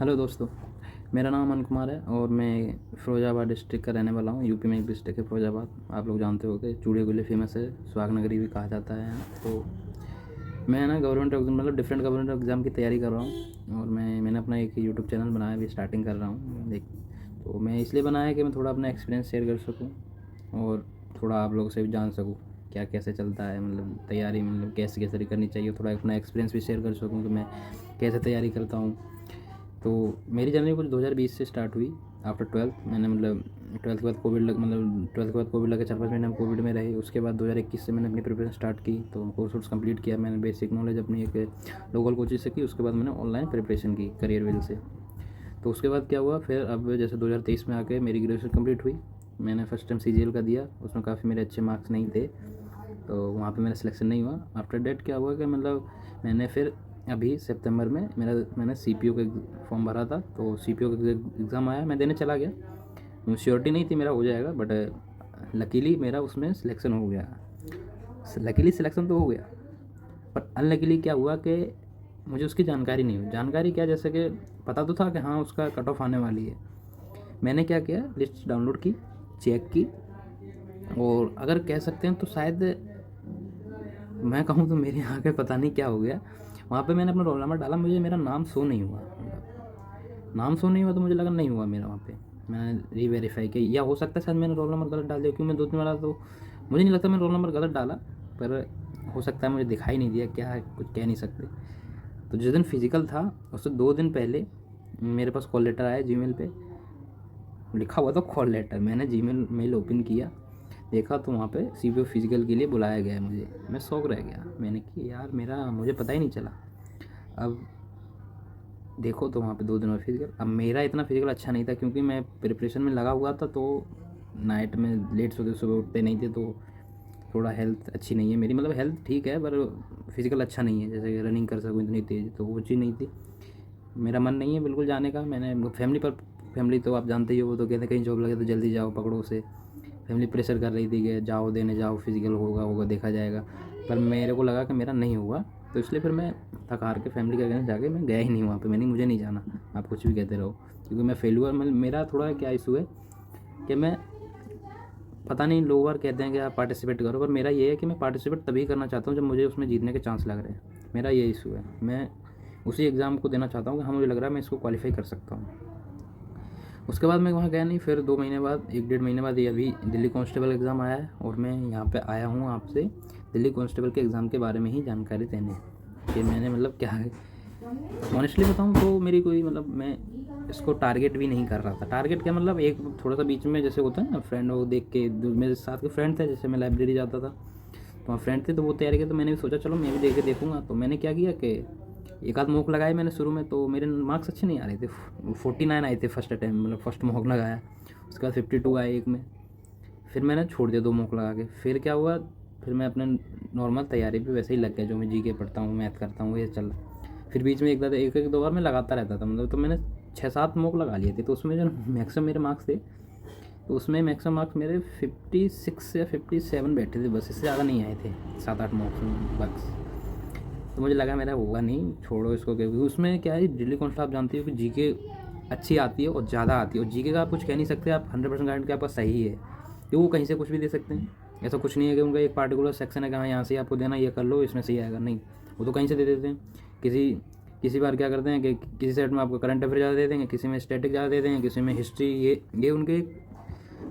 Hello दोस्तों, मेरा नाम अमन कुमार है और मैं फ़िरोज़ाबाद डिस्ट्रिक्ट का रहने वाला हूँ। यूपी में एक डिस्ट्रिक्ट है फ़िरोज़ाबाद। आप लोग जानते होंगे, चूड़े के लिए फ़ेमस है, सुहाग नगरी भी कहा जाता है यहाँ। तो मैं ना government exam different government exam की तैयारी कर रहा हूँ और मैंने अपना एक यूट्यूब चैनल बनाया, अभी स्टार्टिंग कर रहा हूँ देख। तो मैं इसलिए बनाया कि मैं थोड़ा अपना एक्सपीरियंस शेयर कर सकूँ और थोड़ा आप लोगों से भी जान सकूँ क्या कैसे चलता है, तैयारी कैसे कैसे करनी चाहिए। थोड़ा अपना एक्सपीरियंस भी शेयर कर सकूँ कि मैं कैसे तैयारी करता हूँ। तो मेरी जर्नी कुछ 2020 से स्टार्ट हुई आफ्टर 12th। मैंने 12th के बाद कोविड 12th के बाद कोविड लगे, 4-5 महीने हम कोविड में रहे। उसके बाद 2021 से मैंने अपनी प्रिपरेशन स्टार्ट की। तो कोर्स कंप्लीट किया मैंने, बेसिक नॉलेज अपनी एक लोकल कोचिंग से की। उसके बाद मैंने ऑनलाइन प्रिपरेशन की करियर वेल से। तो उसके बाद क्या हुआ, फिर अब जैसे 2023 में आके मेरी ग्रेजुएशन कंप्लीट हुई। मैंने फर्स्ट टाइम CGL का दिया, उसमें काफ़ी मेरे अच्छे मार्क्स नहीं थे, तो वहाँ पे मेरा सिलेक्शन नहीं हुआ। आफ्टर डेट क्या हुआ कि मैंने फिर अभी सितंबर में मैंने CPO का फॉर्म भरा था। तो CPO का एग्ज़ाम आया, मैं देने चला गया। मुझे श्योरिटी नहीं थी मेरा हो जाएगा, बट लकीली मेरा उसमें सिलेक्शन हो गया। लकीली सिलेक्शन तो हो गया, पर अनलकीली क्या हुआ कि मुझे उसकी जानकारी नहीं हुई। जानकारी क्या, जैसे कि पता तो था कि हाँ उसका कट ऑफ आने वाली है। मैंने क्या किया, लिस्ट डाउनलोड की, चेक की, और अगर कह सकते हैं तो शायद मैं कहूँ तो मेरे यहाँ के पता नहीं क्या हो गया। वहाँ पे मैंने अपना रोल नंबर डाला, मुझे मेरा नाम शो नहीं हुआ। नाम शो नहीं हुआ तो मुझे लगा नहीं हुआ मेरा वहाँ पे। मैंने रीवेरीफाई किया, या हो सकता है शायद मैंने रोल नंबर गलत डाल दिया, क्योंकि मैं 2-3 बार, तो मुझे नहीं लगता मैंने रोल नंबर गलत डाला, पर हो सकता है मुझे दिखाई नहीं दिया, क्या है कुछ कह नहीं सकते। तो जिस दिन फिजिकल था उससे 2 दिन पहले मेरे पास कॉल लेटर आया जीमेल पे, लिखा हुआ था कॉल लेटर। मैंने जीमेल मेल ओपन किया, देखा तो वहाँ पे CPO फिजिकल के लिए बुलाया गया है मुझे। मैं शौक रह गया, मैंने कि यार मेरा मुझे पता ही नहीं चला। अब देखो तो वहाँ पे 2 दिन में फिजिकल। अब मेरा इतना फिजिकल अच्छा नहीं था, क्योंकि मैं प्रिपरेशन में लगा हुआ था, तो नाइट में लेट सोते, सुबह उठते नहीं थे, तो थोड़ा हेल्थ अच्छी नहीं है मेरी। हेल्थ ठीक है पर फिजिकल अच्छा नहीं है, जैसे रनिंग कर सकूँ इतनी तेज़, तो वो चीज़ नहीं थी। मेरा मन नहीं है बिल्कुल जाने का। मैंने फैमिली तो आप जानते ही हो, वो तो कहते हैं कहीं जॉब लगे तो जल्दी जाओ, पकड़ो उसे। फैमिली प्रेशर कर रही थी कि जाओ देने जाओ, फिजिकल होगा होगा देखा जाएगा। पर मेरे को लगा कि मेरा नहीं हुआ, तो इसलिए फिर मैं थक हार के फैमिली के अगेंस्ट जाके मैं गया ही नहीं वहाँ पे। मुझे नहीं जाना, आप कुछ भी कहते रहो, क्योंकि मैं फेल हुआ। मेरा थोड़ा क्या इशू है कि मैं, पता नहीं, लोग बार कहते हैं कि आप पार्टिसिपेट करो, पर मेरा ये है कि मैं पार्टिसिपेट तभी करना चाहता हूँ जब मुझे उसमें जीतने के चांस लग रहे हैं। मेरा ये इशू है, मैं उसी एग्ज़ाम को देना चाहता हूँ कि हाँ मुझे लग रहा है मैं इसको क्वालिफाई कर सकता हूँ। उसके बाद मैं वहाँ गया नहीं। फिर 2 महीने बाद, 1-1.5 महीने बाद, ये अभी दिल्ली कांस्टेबल एग्ज़ाम आया है, और मैं यहाँ पे आया हूँ आपसे दिल्ली कांस्टेबल के एग्ज़ाम के बारे में ही जानकारी देने, कि मैंने क्या है। ऑनेस्टली बताऊँ तो मेरी कोई मैं इसको टारगेट भी नहीं कर रहा था। टारगेट क्या, एक थोड़ा सा बीच में जैसे होता है ना, फ्रेंड वो देख के, मेरे साथ के फ्रेंड थे, जैसे मैं लाइब्रेरी जाता था तो वहाँ फ्रेंड थे, तो वो तैयारी किया, तो मैंने भी सोचा चलो मैं भी देख के देखूँगा। तो मैंने क्या किया कि एक आध मॉक लगाए मैंने शुरू में, तो मेरे मार्क्स अच्छे नहीं आ रहे थे। 49 आए थे फर्स्ट अटैम्प्ट, फर्स्ट मॉक लगाया। उसके बाद 52 आए एक में। फिर मैंने छोड़ दिया 2 मॉक लगा के। फिर क्या हुआ, फिर मैं अपने नॉर्मल तैयारी पे वैसे ही लग गया, जो मैं GK पढ़ता हूँ, मैथ करता हूँ, ये चल रहा। फिर बीच में एक 2 बार मैं लगाता रहता था, तो मैंने 6-7 मॉक लगा लिए थे। तो उसमें जो मैक्सिमम मेरे मार्क्स थे, तो उसमें मैक्सिमम मार्क्स मेरे 56 या 57 बैठे थे बस, इससे ज़्यादा नहीं आए थे 7-8 मार्क्स में बस। तो मुझे लगा मेरा होगा नहीं, छोड़ो इसको, क्योंकि उसमें क्या है, दिल्ली कांस्टेबल आप जानती हो कि GK अच्छी आती है और ज़्यादा आती है, और GK का आप कुछ कह नहीं सकते, आप 100% गारंटी कि आपका सही है, कि वो कहीं से कुछ भी दे सकते हैं। ऐसा कुछ नहीं है कि उनका एक पार्टिकुलर सेक्शन है कि हाँ यहाँ से आपको देना, ये कर लो इसमें सही आएगा, नहीं, वो तो कहीं से दे देते हैं। किसी किसी बार क्या करते हैं कि किसी सेट में आपको करंट अफेयर ज़्यादा दे देंगे, किसी में स्टैटिक ज़्यादा दे देंगे, किसी में हिस्ट्री, ये उनके।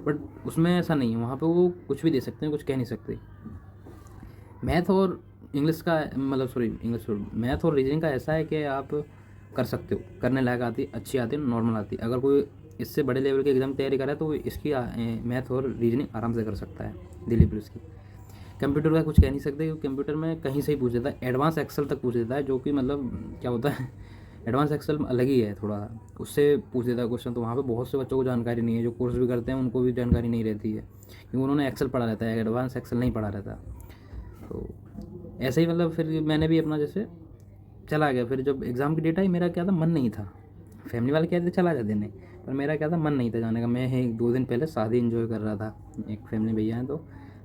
बट उसमें ऐसा नहीं है, वहाँ पे वो कुछ भी दे सकते हैं, कुछ कह नहीं सकते। मैथ और इंग्लिश का, मैथ और रीजनिंग का ऐसा है कि आप कर सकते हो, करने लायक आती, अच्छी आती है, नॉर्मल आती है। अगर कोई इससे बड़े लेवल के एग्ज़ाम तैयारी कर रहा है तो वो इसकी मैथ और रीजनिंग आराम से कर सकता है, दिल्ली पुलिस की। कंप्यूटर का कुछ कह नहीं सकते, क्योंकि कंप्यूटर में कहीं से ही पूछ देता है, एडवांस एक्सेल तक पूछ देता है, जो कि क्या होता है, एडवांस एक्सेल अलग ही है थोड़ा, उससे पूछ देता है क्वेश्चन। तो वहाँ पे बहुत से बच्चों को जानकारी नहीं है, जो कोर्स भी करते हैं उनको भी जानकारी नहीं रहती है, क्योंकि उन्होंने एक्सेल पढ़ा रहता है, एडवांस एक्सेल नहीं पढ़ा रहता। तो ऐसे ही फिर मैंने भी अपना जैसे चला गया। फिर जब एग्ज़ाम की डेट आई, मेरा क्या था, मन नहीं था। फैमिली वाले कहते चला जा देने, पर मेरा क्या था, मन नहीं था जाने का। मैं 1-2 दिन पहले शादी एंजॉय कर रहा था, एक फैमिली भैया हैं, तो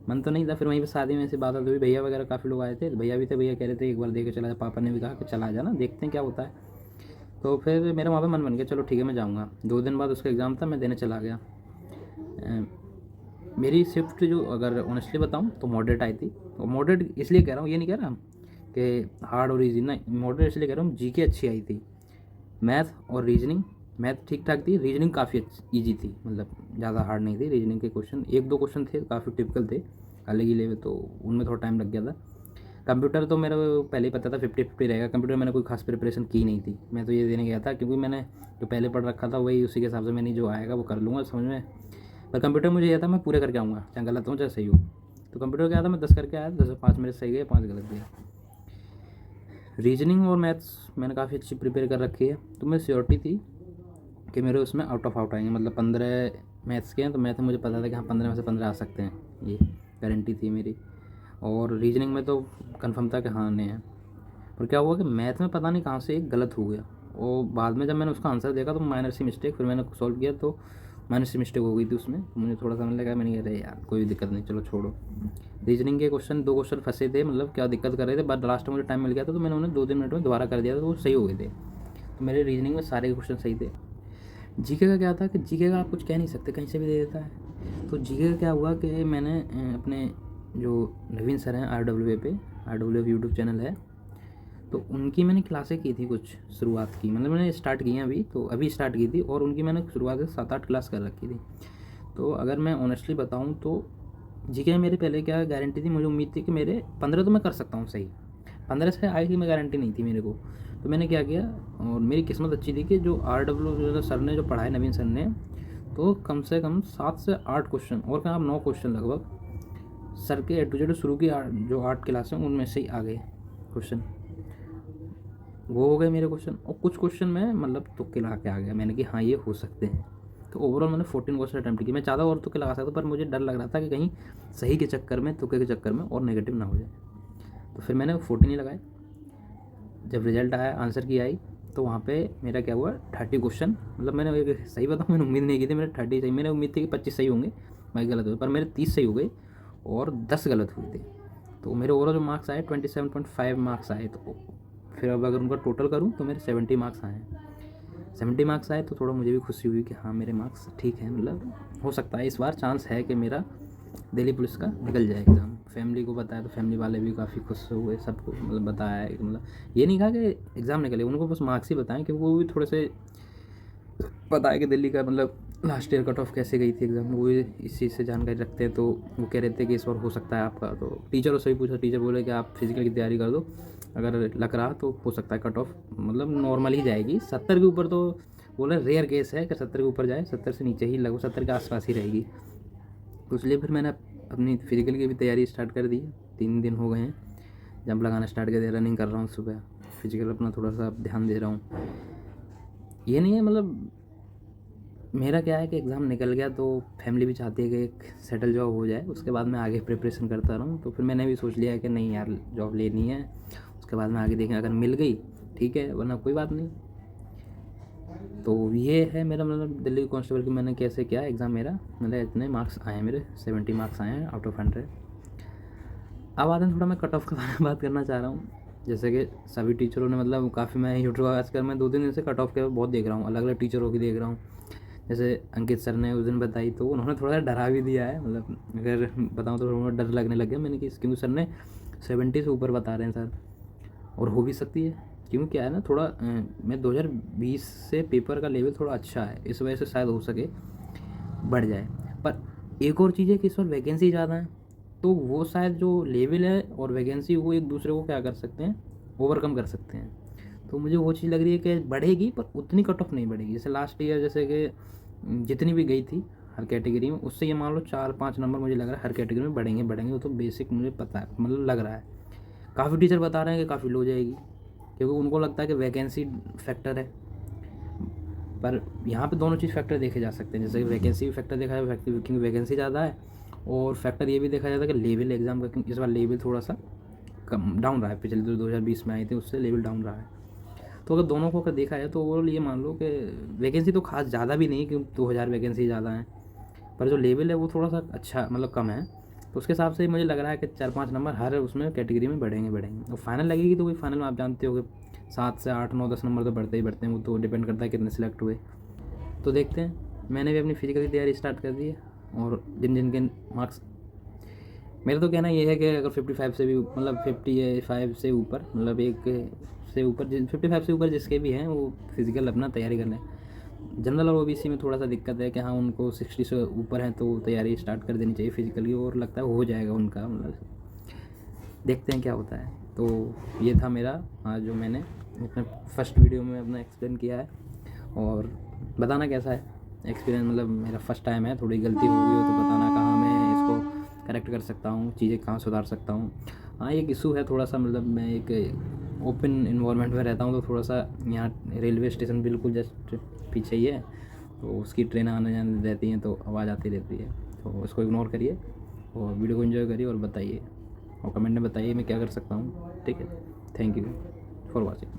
मन तो नहीं था। फिर वहीं पे शादी में ऐसी बात हुई, भैया वगैरह काफ़ी लोग आए थे, भैया भी थे, भैया कह रहे थे एक बार देख के चला जा। पापा ने भी कहा कि चला जाना, देखते हैं क्या होता है। तो फिर मेरा वहाँ पे मन बन गया, चलो ठीक है मैं जाऊँगा। 2 दिन बाद उसका एग्ज़ाम था, मैं देने चला गया। मेरी शिफ्ट जो अगर ऑनेस्टली बताऊँ तो मॉडरेट आई थी। और मॉडरेट इसलिए कह रहा हूँ, ये नहीं कह रहा कि हार्ड और ईजी, नहीं, मॉडरेट इसलिए कह रहा हूँ, जीके अच्छी आई थी। मैथ और रीजनिंग, मैथ ठीक ठाक थी, रीजनिंग काफ़ी ईजी थी, मतलब ज़्यादा हार्ड नहीं थी। रीजनिंग के क्वेश्चन 1-2 क्वेश्चन थे काफ़ी टिपिकल थे, अलग ही लेवल, तो उनमें थोड़ा टाइम लग गया था। कंप्यूटर तो मेरा पहले ही पता था 50-50 रहेगा। कंप्यूटर मैंने कोई खास प्रिपरेशन की नहीं थी, मैं तो ये देने गया था क्योंकि मैंने जो पहले पढ़ रखा था वही, उसी के हिसाब से मैंने जो आएगा वो कर लूँगा समझ में। पर कंप्यूटर मुझे यह था मैं पूरे करके आऊँगा, चाहे गलत हो चाहे सही हो। तो कंप्यूटर क्या था, मैं 10 करके आया, 10 में 5 मेरे सही गए, 5 गलत गए। रीजनिंग और मैथ्स मैंने काफ़ी अच्छी प्रिपेयर कर रखी है, तो मैं श्योरिटी थी कि मेरे उसमें आउट ऑफ आउट आएंगे। मतलब 15 मैथ्स के हैं, तो मैथ में मुझे पता था कि हाँ 15 में से 15 आ सकते हैं, ये गारंटी थी मेरी। और रीजनिंग में तो कंफर्म था कि हाँ आने हैं। पर क्या हुआ कि मैथ में पता नहीं कहाँ से एक गलत हो गया, और बाद में जब मैंने उसका आंसर देखा तो माइनर सी मिस्टेक, फिर मैंने सॉल्व किया तो माइनर सी मिस्टेक हो गई थी उसमें, तो मुझे थोड़ा समझ लगा, मैंने कहा अरे यार कोई दिक्कत नहीं, चलो छोड़ो। रीजनिंग के क्वेश्चन 2 क्वेश्चन फंसे थे, मतलब क्या दिक्कत कर रहे थे, बट लास्ट में मुझे टाइम मिल गया था तो मैंने उन्हें 2-3 मिनट में दोबारा कर दिया था, तो वो सही हो गए थे। तो मेरे रीजनिंग में सारे क्वेश्चन सही थे। जीके का क्या था कि जीके का आप कुछ कह नहीं सकते, कहीं से भी दे देता है। तो जीके का क्या हुआ कि मैंने अपने जो नवीन सर हैं RWA पे, RWA यूट्यूब चैनल है, तो उनकी मैंने क्लासें की थी कुछ शुरुआत की, मतलब मैंने स्टार्ट की हैं अभी, तो अभी स्टार्ट की थी, और उनकी मैंने शुरुआत से 7-8 क्लास कर रखी थी। तो अगर मैं ऑनेस्टली बताऊँ तो जीके मेरे पहले क्या गारंटी थी, मुझे उम्मीद थी कि मेरे 15 तो मैं कर सकता हूँ सही, 15 से आगे की मैं गारंटी नहीं थी मेरे को। तो मैंने क्या किया, और मेरी किस्मत अच्छी थी कि जो RW सर ने जो पढ़ाए, नवीन सर ने, तो कम से कम 7 से 8 क्वेश्चन, और क्या 9 क्वेश्चन लगभग सर के A to Z शुरू की जो 8 क्लास हैं उनमें से ही आ गए क्वेश्चन, वो हो गए मेरे क्वेश्चन। और कुछ क्वेश्चन में मतलब तुक्के लगा के आ गया, मैंने कि हाँ ये हो सकते हैं। तो ओवरऑल मैंने 14 क्वेश्चन अटैम्प्ट किए। मैं चाहता और तुक्के लगा सकता, पर मुझे डर लग रहा था कि कहीं सही के चक्कर में, तुक्के के चक्कर में और नेगेटिव ना हो जाए, तो फिर मैंने 14 ही लगाए। जब रिजल्ट आया, आंसर की आई, तो वहाँ पे मेरा क्या हुआ, 30 क्वेश्चन, मतलब मैंने एक सही बताऊँ, मैंने उम्मीद नहीं की थी मेरे 30 सही, मैंने उम्मीद थी कि 25 सही होंगे, बाकी गलत हुए, पर मेरे 30 सही हो गए और 10 गलत हुए थे। तो मेरे ओवरऑल जो मार्क्स आए 27.5 मार्क्स आए। तो फिर अब अगर उनका टोटल करूँ तो मेरे 70 मार्क्स आए हैं। 70 मार्क्स आए तो थोड़ा मुझे भी खुशी हुई कि हाँ मेरे मार्क्स ठीक हैं, मतलब हो सकता है इस बार चांस है कि मेरा दिल्ली पुलिस का निकल जाए एग्ज़ाम। फैमिली को बताया तो फैमिली वाले भी काफ़ी खुश हुए, सबको मतलब बताया है, मतलब ये नहीं कहा कि एग्ज़ाम निकले, उनको बस मार्क्स ही बताएं, क्योंकि वो भी थोड़े से पता है कि दिल्ली का मतलब लास्ट ईयर कट ऑफ कैसे गई थी एग्ज़ाम, वो इस चीज़ से जानकारी रखते हैं। तो वो कह रहे थे कि इस बार हो सकता है आपका, तो टीचरों से भी पूछा, टीचर बोले कि आप फिजिकल की तैयारी कर दो, अगर लग रहा तो हो सकता है कट ऑफ मतलब नॉर्मल ही जाएगी, 70 के ऊपर तो बोले रेयर केस है कि 70 के ऊपर जाए, 70 से नीचे ही लगभग 70 के आसपास ही रहेगी। तो इसलिए फिर मैंने अपनी फिजिकल की भी तैयारी स्टार्ट कर दी। 3 दिन हो गए हैं जंप लगाना स्टार्ट कर दिया, रनिंग कर रहा हूँ सुबह, फिजिकल अपना थोड़ा सा ध्यान दे रहा हूँ। ये नहीं है मतलब मेरा क्या है कि एग्ज़ाम निकल गया तो फैमिली भी चाहती है कि एक सेटल जॉब हो जाए, उसके बाद मैं आगे प्रिपरेशन करता रहूँ। तो फिर मैंने भी सोच लिया है कि नहीं यार जॉब लेनी है, उसके बाद में आगे देखें, अगर मिल गई ठीक है, वरना कोई बात नहीं। तो ये है मेरा मतलब दिल्ली कांस्टेबल की मैंने कैसे किया एग्ज़ाम, मेरा मतलब इतने मार्क्स आए हैं मेरे, 70 मार्क्स आए हैं आउट ऑफ 100। अब आते हैं थोड़ा मैं कट ऑफ के बारे में बात करना चाह रहा हूँ। जैसे कि सभी टीचरों ने मतलब काफ़ी, मैं यूट्यूब आजकल मैं 2-3 दिन से कट ऑफ के बहुत देख रहा हूँ, अलग अलग टीचरों की देख रहा हूँ। जैसे अंकित सर ने उस दिन बताई तो उन्होंने थोड़ा सा डरा भी दिया है, मतलब अगर बताऊँ तो थोड़ा डर लगने लग गया मैंने कि क्योंकि सर ने 70 से ऊपर बता रहे हैं सर, और हो भी सकती है। क्यों क्या है ना, थोड़ा मैं 2020 से पेपर का लेवल थोड़ा अच्छा है, इस वजह से शायद हो सके बढ़ जाए। पर एक और चीज़ है कि इस बार वैकेंसी ज़्यादा है, तो वो शायद जो लेवल है और वैकेंसी वो एक दूसरे को क्या कर सकते हैं, ओवरकम कर सकते हैं। तो मुझे वो चीज़ लग रही है कि बढ़ेगी पर उतनी कट ऑफ नहीं बढ़ेगी, जैसे लास्ट ईयर जैसे कि जितनी भी गई थी हर कैटेगरी में, उससे ये मान लो 4-5 नंबर मुझे लग रहा है हर कैटेगरी में बढ़ेंगे, वो तो बेसिक मुझे पता है, मतलब लग रहा है। काफ़ी टीचर बता रहे हैं कि काफ़ी लो जाएगी, क्योंकि उनको लगता है कि वैकेंसी फैक्टर है। पर यहाँ पे दोनों चीज़ फैक्टर देखे जा सकते हैं, जैसे कि वैकेंसी भी फैक्टर देखा है क्योंकि वैकेंसी ज़्यादा है, और फैक्टर ये भी देखा जाता है कि लेवल एग्ज़ाम का, क्योंकि इस बार लेवल थोड़ा सा कम डाउन रहा है, पिछले जो 2020 में आए थे उससे लेवल डाउन रहा है। तो अगर दोनों को अगर देखा जाए तो ओवरऑल ये मान लो कि वैकेंसी तो खास ज़्यादा भी नहीं, क्योंकि 2000 वैकेंसी ज़्यादा है, पर जो लेवल है वो थोड़ा सा अच्छा मतलब कम है। तो उसके हिसाब से मुझे लग रहा है कि 4-5 नंबर हर उसमें कैटेगरी में बढ़ेंगे। और फाइनल लगेगी तो वही फाइनल में आप जानते हो कि 7 से 8 9 10 नंबर तो बढ़ते ही बढ़ते हैं, वो तो डिपेंड करता है कितने सिलेक्ट हुए। तो देखते हैं, मैंने भी अपनी फिजिकल की तैयारी स्टार्ट कर दी है। और जिन जिन के मार्क्स, मेरा तो कहना ये है कि अगर 55 से भी मतलब 55 से ऊपर, मतलब एक से ऊपर 55 से ऊपर जिसके भी हैं वो फिज़िकल अपना तैयारी कर लें। जनरल और ओबीसी में थोड़ा सा दिक्कत है कि हाँ उनको 60 से ऊपर हैं तो तैयारी स्टार्ट कर देनी चाहिए फिजिकल की, और लगता है हो जाएगा उनका, मतलब देखते हैं क्या होता है। तो ये था मेरा आज जो मैंने अपने फर्स्ट वीडियो में अपना एक्सप्लेन किया है, और बताना कैसा है एक्सपीरियंस। मतलब मेरा फर्स्ट टाइम है, थोड़ी गलती हो गई हो तो बताना कहाँ मैं इसको करेक्ट कर सकता हूँ, चीज़ें कहाँ सुधार सकता हूँ। हाँ एक इशू है थोड़ा सा, मतलब मैं एक ओपन इन्वायरमेंट में रहता हूँ तो थोड़ा सा यहाँ रेलवे स्टेशन बिल्कुल जस्ट पीछे ही है, तो उसकी ट्रेन आने जाने रहती हैं तो आवाज़ आती रहती है, तो उसको इग्नोर करिए और वीडियो को एंजॉय करिए और बताइए, और कमेंट में बताइए मैं क्या कर सकता हूँ। ठीक है, थैंक यू फॉर वॉचिंग।